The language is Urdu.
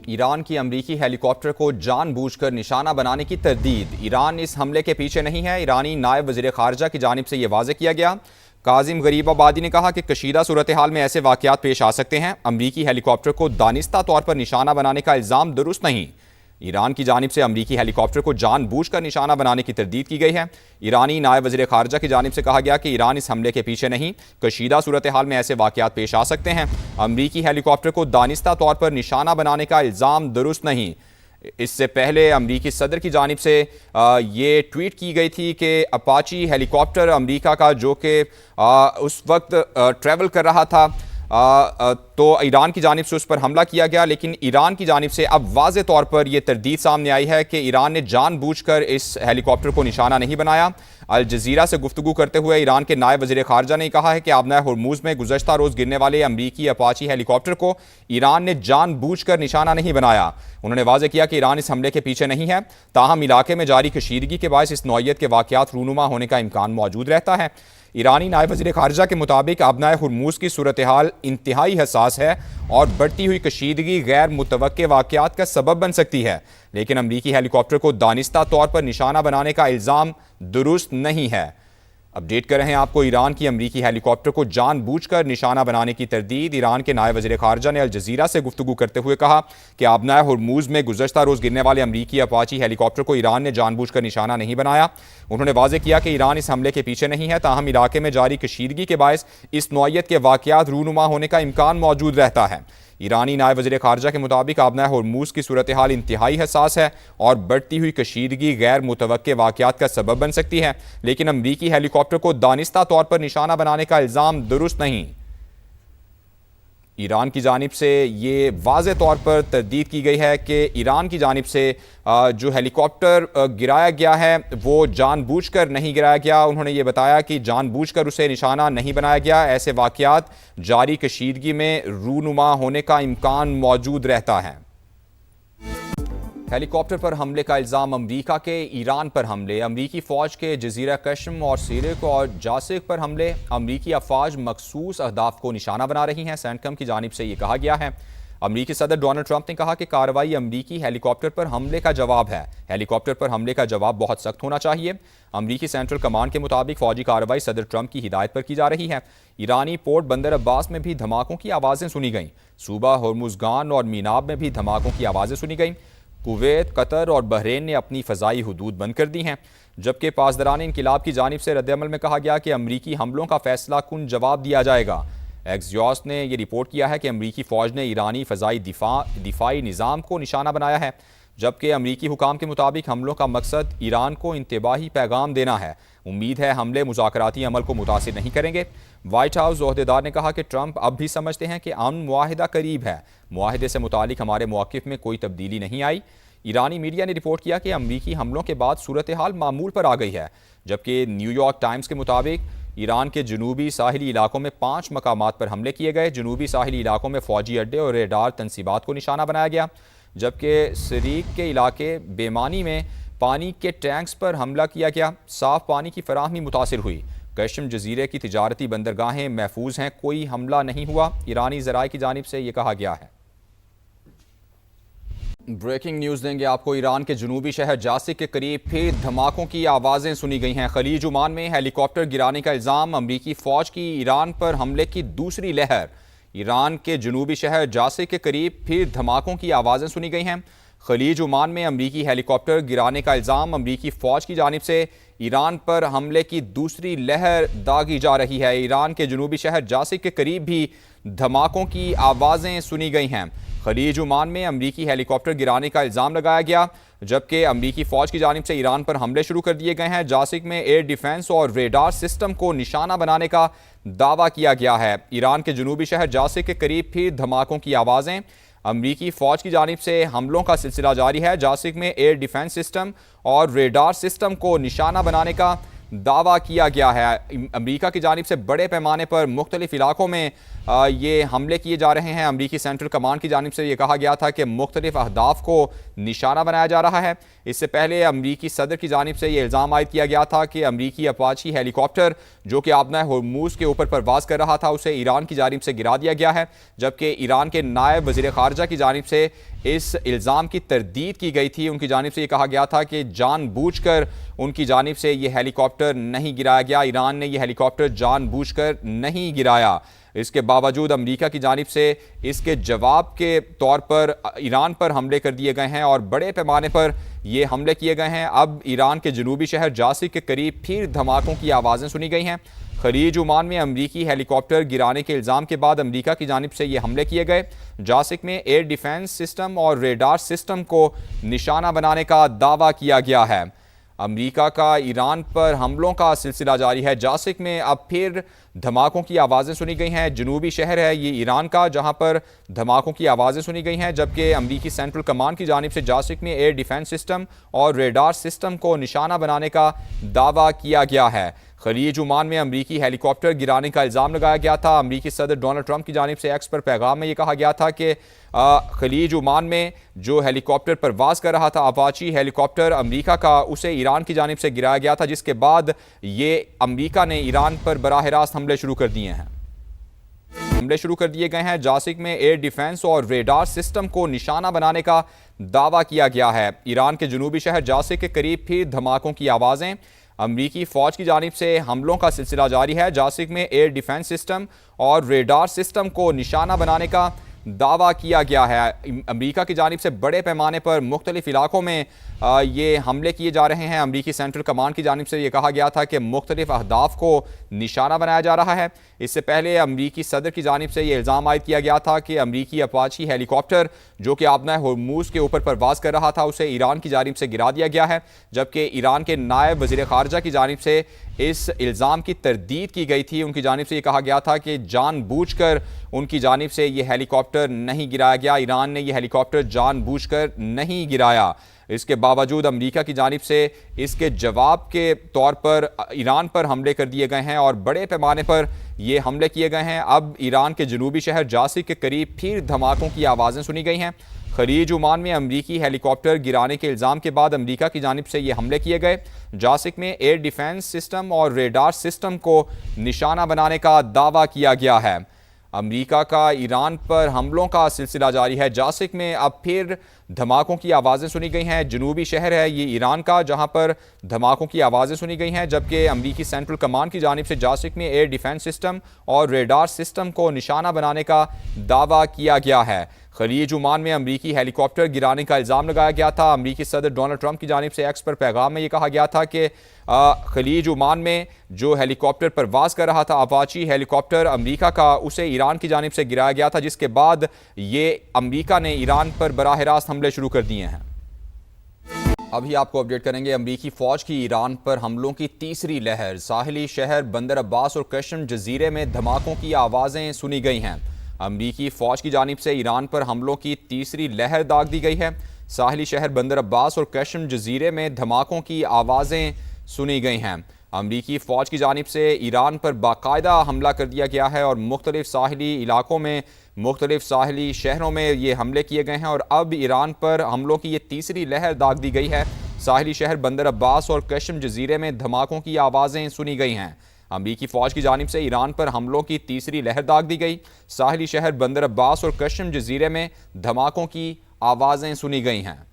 ایران کی امریکی ہیلی کاپٹر کو جان بوجھ کر نشانہ بنانے کی تردید۔ ایران اس حملے کے پیچھے نہیں ہے۔ ایرانی نائب وزیر خارجہ کی جانب سے یہ واضح کیا گیا۔ کاظم غریب آبادی نے کہا کہ کشیدہ صورتحال میں ایسے واقعات پیش آ سکتے ہیں۔ امریکی ہیلی کاپٹر کو دانستہ طور پر نشانہ بنانے کا الزام درست نہیں۔ ایران کی جانب سے امریکی ہیلی کاپٹر کو جان بوجھ کر نشانہ بنانے کی تردید کی گئی ہے۔ ایرانی نائب وزیر خارجہ کی جانب سے کہا گیا کہ ایران اس حملے کے پیچھے نہیں، کشیدہ صورتحال میں ایسے واقعات پیش آ سکتے ہیں۔ امریکی ہیلی کاپٹر کو دانستہ طور پر نشانہ بنانے کا الزام درست نہیں۔ اس سے پہلے امریکی صدر کی جانب سے یہ ٹویٹ کی گئی تھی کہ اپاچی ہیلی کاپٹر امریکہ کا جو کہ اس وقت ٹریول کر رہا تھا تو ایران کی جانب سے اس پر حملہ کیا گیا، لیکن ایران کی جانب سے اب واضح طور پر یہ تردید سامنے آئی ہے کہ ایران نے جان بوجھ کر اس ہیلی کاپٹر کو نشانہ نہیں بنایا۔ الجزیرہ سے گفتگو کرتے ہوئے ایران کے نائب وزیر خارجہ نے کہا ہے کہ آبنہ ہرموز میں گزشتہ روز گرنے والے امریکی اپاچی ہیلی کاپٹر کو ایران نے جان بوجھ کر نشانہ نہیں بنایا۔ انہوں نے واضح کیا کہ ایران اس حملے کے پیچھے نہیں ہے، تاہم علاقے میں جاری کشیدگی کے باعث اس نوعیت کے واقعات رونما ہونے کا امکان موجود رہتا ہے۔ ایرانی نائب وزیر خارجہ کے مطابق آبنہ ہرموز کی صورتحال انتہائی حساس ہے اور بڑھتی ہوئی کشیدگی غیر متوقع واقعات کا سبب بن سکتی ہے، لیکن امریکی ہیلی کاپٹر کو دانستہ طور پر نشانہ بنانے کا الزام درست نہیں ہے۔ اپڈیٹ کر رہے ہیں آپ کو ایران کی امریکی ہیلی کاپٹر کو جان بوجھ کر نشانہ بنانے کی تردید۔ ایران کے نائب وزیر خارجہ نے الجزیرہ سے گفتگو کرتے ہوئے کہا کہ آبنہ ہرموز میں گزشتہ روز گرنے والے امریکی اپاچی ہیلی کاپٹر کو ایران نے جان بوجھ کر نشانہ نہیں بنایا۔ انہوں نے واضح کیا کہ ایران اس حملے کے پیچھے نہیں ہے، تاہم علاقے میں جاری کشیدگی کے باعث اس نوعیت کے واقعات رونما ہونے کا امکان موجود رہتا ہے۔ ایرانی نائب وزیر خارجہ کے مطابق آبنہ ہرموز کی صورتحال انتہائی حساس ہے اور بڑھتی ہوئی کشیدگی غیر متوقع واقعات کا سبب بن سکتی ہے، لیکن امریکی ہیلی کاپٹر کو دانستہ طور پر نشانہ بنانے کا الزام درست نہیں۔ ایران کی جانب سے یہ واضح طور پر تردید کی گئی ہے کہ ایران کی جانب سے جو ہیلی کاپٹر گرایا گیا ہے وہ جان بوجھ کر نہیں گرایا گیا۔ انہوں نے یہ بتایا کہ جان بوجھ کر اسے نشانہ نہیں بنایا گیا، ایسے واقعات جاری کشیدگی میں رونما ہونے کا امکان موجود رہتا ہے۔ ہیلی کاپٹر پر حملے کا الزام امریکہ کے ایران پر حملے۔ امریکی فوج کے جزیرہ قشم اور سیرک اور جاسک پر حملے۔ امریکی افواج مخصوص اہداف کو نشانہ بنا رہی ہیں، سینٹکم کی جانب سے یہ کہا گیا ہے۔ امریکی صدر ڈونلڈ ٹرمپ نے کہا کہ کارروائی امریکی ہیلی کاپٹر پر حملے کا جواب ہے۔ ہیلی کاپٹر پر حملے کا جواب بہت سخت ہونا چاہیے۔ امریکی سینٹرل کمانڈ کے مطابق فوجی کارروائی صدر ٹرمپ کی ہدایت پر کی جا رہی ہے۔ ایرانی پورٹ بندر عباس میں بھی دھماکوں کی آوازیں سنی گئیں۔ صوبہ ہرمزگان اور میناب میں بھی دھماکوں کی آوازیں سنی گئیں۔ کویت، قطر اور بحرین نے اپنی فضائی حدود بند کر دی ہیں، جبکہ پاسداران انقلاب کی جانب سے رد عمل میں کہا گیا کہ امریکی حملوں کا فیصلہ کن جواب دیا جائے گا۔ ایکسیوس نے یہ رپورٹ کیا ہے کہ امریکی فوج نے ایرانی فضائی دفاعی نظام کو نشانہ بنایا ہے، جبکہ امریکی حکام کے مطابق حملوں کا مقصد ایران کو انتباہی پیغام دینا ہے۔ امید ہے حملے مذاکراتی عمل کو متاثر نہیں کریں گے۔ وائٹ ہاؤس عہدیدار نے کہا کہ ٹرمپ اب بھی سمجھتے ہیں کہ امن معاہدہ قریب ہے۔ معاہدے سے متعلق ہمارے موقف میں کوئی تبدیلی نہیں آئی۔ ایرانی میڈیا نے رپورٹ کیا کہ امریکی حملوں کے بعد صورتحال معمول پر آ گئی ہے، جبکہ نیو یارک ٹائمز کے مطابق ایران کے جنوبی ساحلی علاقوں میں 5 مقامات پر حملے کیے گئے۔ جنوبی ساحلی علاقوں میں فوجی اڈے اور ریڈار تنصیبات کو نشانہ بنایا گیا، جبکہ سریک کے علاقے بیمانی میں پانی کے ٹینکس پر حملہ کیا گیا۔ صاف پانی کی فراہمی متاثر ہوئی۔ قشم جزیرے کی تجارتی بندرگاہیں محفوظ ہیں، کوئی حملہ نہیں ہوا، ایرانی ذرائع کی جانب سے یہ کہا گیا ہے۔ بریکنگ نیوز دیں گے آپ کو۔ ایران کے جنوبی شہر جاسک کے قریب پھر دھماکوں کی آوازیں سنی گئی ہیں۔ خلیج عمان میں ہیلی کاپٹر گرانے کا الزام۔ امریکی فوج کی ایران پر حملے کی دوسری لہر۔ ایران کے جنوبی شہر جاسک کے قریب پھر دھماکوں کی آوازیں سنی گئی ہیں۔ خلیج عمان میں امریکی ہیلی کاپٹر گرانے کا الزام۔ امریکی فوج کی جانب سے ایران پر حملے کی دوسری لہر داغی جا رہی ہے۔ ایران کے جنوبی شہر جاسک کے قریب بھی دھماکوں کی آوازیں سنی گئی ہیں۔ خلیج عمان میں امریکی ہیلی کاپٹر گرانے کا الزام لگایا گیا، جبکہ امریکی فوج کی جانب سے ایران پر حملے شروع کر دیے گئے ہیں۔ جاسک میں ایئر ڈیفنس اور ریڈار سسٹم کو نشانہ بنانے کا دعویٰ کیا گیا ہے۔ ایران کے جنوبی شہر جاسک کے قریب پھر دھماکوں کی آوازیں۔ امریکی فوج کی جانب سے حملوں کا سلسلہ جاری ہے۔ جاسک میں ایئر ڈیفنس سسٹم اور ریڈار سسٹم کو نشانہ بنانے کا دعویٰ کیا گیا ہے۔ امریکہ کی جانب سے بڑے پیمانے پر مختلف علاقوں میں یہ حملے کیے جا رہے ہیں۔ امریکی سینٹرل کمانڈ کی جانب سے یہ کہا گیا تھا کہ مختلف اہداف کو نشانہ بنایا جا رہا ہے۔ اس سے پہلے امریکی صدر کی جانب سے یہ الزام عائد کیا گیا تھا کہ امریکی اپاچی ہیلی کاپٹر جو کہ آبنہ ہرموز کے اوپر پرواز کر رہا تھا اسے ایران کی جانب سے گرا دیا گیا ہے، جبکہ ایران کے نائب وزیر خارجہ کی جانب سے اس الزام کی تردید کی گئی تھی۔ ان کی جانب سے یہ کہا گیا تھا کہ جان بوجھ کر ان کی جانب سے یہ ہیلی کاپٹر نہیں گرایا گیا، ایران نے یہ ہیلی کاپٹر جان بوجھ کر نہیں گرایا۔ اس کے باوجود امریکہ کی جانب سے اس کے جواب کے طور پر ایران پر حملے کر دیے گئے ہیں اور بڑے پیمانے پر یہ حملے کیے گئے ہیں۔ اب ایران کے جنوبی شہر جاسک کے قریب پھر دھماکوں کی آوازیں سنی گئی ہیں۔ خلیج عمان میں امریکی ہیلی کاپٹر گرانے کے الزام کے بعد امریکہ کی جانب سے یہ حملے کیے گئے۔ جاسک میں ایئر ڈیفنس سسٹم اور ریڈار سسٹم کو نشانہ بنانے کا دعویٰ کیا گیا ہے۔ امریکہ کا ایران پر حملوں کا سلسلہ جاری ہے۔ جاسک میں اب پھر دھماکوں کی آوازیں سنی گئی ہیں۔ جنوبی شہر ہے یہ ایران کا، جہاں پر دھماکوں کی آوازیں سنی گئی ہیں، جبکہ امریکی سینٹرل کمانڈ کی جانب سے جاسک میں ایئر ڈیفنس سسٹم اور ریڈار سسٹم کو نشانہ بنانے کا دعویٰ کیا گیا ہے۔ خلیج عمان میں امریکی ہیلی کاپٹر گرانے کا الزام لگایا گیا تھا۔ امریکی صدر ڈونلڈ ٹرمپ کی جانب سے ایکس پر پیغام میں یہ کہا گیا تھا کہ خلیج عمان میں جو ہیلی کاپٹر پرواز کر رہا تھا اپاچی ہیلی کاپٹر امریکہ کا، اسے ایران کی جانب سے گرایا گیا تھا، جس کے بعد یہ امریکہ نے ایران پر براہ راست حملے شروع کر دیے گئے ہیں۔ جاسک میں ایئر ڈیفنس اور ریڈار سسٹم کو نشانہ بنانے کا دعویٰ کیا گیا ہے۔ ایران کے جنوبی شہر جاسک کے قریب پھر دھماکوں کی آوازیں۔ امریکی فوج کی جانب سے حملوں کا سلسلہ جاری ہے۔ جاسک میں ایئر ڈیفنس سسٹم اور ریڈار سسٹم کو نشانہ بنانے کا دعویٰ کیا گیا ہے۔ امریکہ کی جانب سے بڑے پیمانے پر مختلف علاقوں میں یہ حملے کیے جا رہے ہیں۔ امریکی سینٹرل کمانڈ کی جانب سے یہ کہا گیا تھا کہ مختلف اہداف کو نشانہ بنایا جا رہا ہے۔ اس سے پہلے امریکی صدر کی جانب سے یہ الزام عائد کیا گیا تھا کہ امریکی اپاچی ہیلی کاپٹر جو کہ آبنہ ہرموز کے اوپر پرواز کر رہا تھا، اسے ایران کی جانب سے گرا دیا گیا ہے، جبکہ ایران کے نائب وزیر خارجہ کی جانب سے اس الزام کی تردید کی گئی تھی۔ ان کی جانب سے یہ کہا گیا تھا کہ جان بوجھ کر ان کی جانب سے یہ ہیلی کاپٹر نہیں گرایا گیا، ایران نے یہ ہیلی کاپٹر جان بوجھ کر نہیں گرایا۔ اس کے باوجود امریکہ کی جانب سے اس کے جواب کے طور پر ایران پر حملے کر دیے گئے ہیں اور بڑے پیمانے پر یہ حملے کیے گئے ہیں۔ اب ایران کے جنوبی شہر جاسک کے قریب پھر دھماکوں کی آوازیں سنی گئی ہیں۔ خلیج عمان میں امریکی ہیلی کاپٹر گرانے کے الزام کے بعد امریکہ کی جانب سے یہ حملے کیے گئے۔ جاسک میں ایئر ڈیفنس سسٹم اور ریڈار سسٹم کو نشانہ بنانے کا دعویٰ کیا گیا ہے۔ امریکہ کا ایران پر حملوں کا سلسلہ جاری ہے۔ جاسک میں اب پھر دھماکوں کی آوازیں سنی گئی ہیں۔ جنوبی شہر ہے یہ ایران کا، جہاں پر دھماکوں کی آوازیں سنی گئی ہیں، جبکہ امریکی سینٹرل کمانڈ کی جانب سے جاسک میں ایئر ڈیفنس سسٹم اور ریڈار سسٹم کو نشانہ بنانے کا دعویٰ کیا گیا ہے۔ خلیج عمان میں امریکی ہیلی کاپٹر گرانے کا الزام لگایا گیا تھا۔ امریکی صدر ڈونلڈ ٹرمپ کی جانب سے ایکس پر پیغام میں یہ کہا گیا تھا کہ خلیج عمان میں جو ہیلی کاپٹر پرواز کر رہا تھا اپاچی ہیلی کاپٹر امریکہ کا، اسے ایران کی جانب سے گرایا گیا تھا، جس کے بعد یہ امریکہ نے ایران پر براہ راست حملے شروع کر دیے ہیں۔ ابھی آپ کو اپڈیٹ کریں گے۔ امریکی فوج کی ایران پر حملوں کی تیسری لہر۔ ساحلی شہر بندر عباس اور قشم جزیرے میں دھماکوں کی آوازیں سنی گئی ہیں۔ امریکی فوج کی جانب سے ایران پر حملوں کی تیسری لہر داغ دی گئی ہے۔ ساحلی شہر بندر عباس اور قشم جزیرے میں دھماکوں کی آوازیں سنی گئی ہیں۔ امریکی فوج کی جانب سے ایران پر باقاعدہ حملہ کر دیا گیا ہے اور مختلف ساحلی علاقوں میں، مختلف ساحلی شہروں میں یہ حملے کیے گئے ہیں اور اب ایران پر حملوں کی یہ تیسری لہر داغ دی گئی ہے۔ ساحلی شہر بندر عباس اور قشم جزیرے میں دھماکوں کی آوازیں سنی گئی ہیں۔ امریکی فوج کی جانب سے ایران پر حملوں کی تیسری لہر داغ دی گئی۔ ساحلی شہر بندر عباس اور قشم جزیرے میں دھماکوں کی آوازیں سنی گئی ہیں۔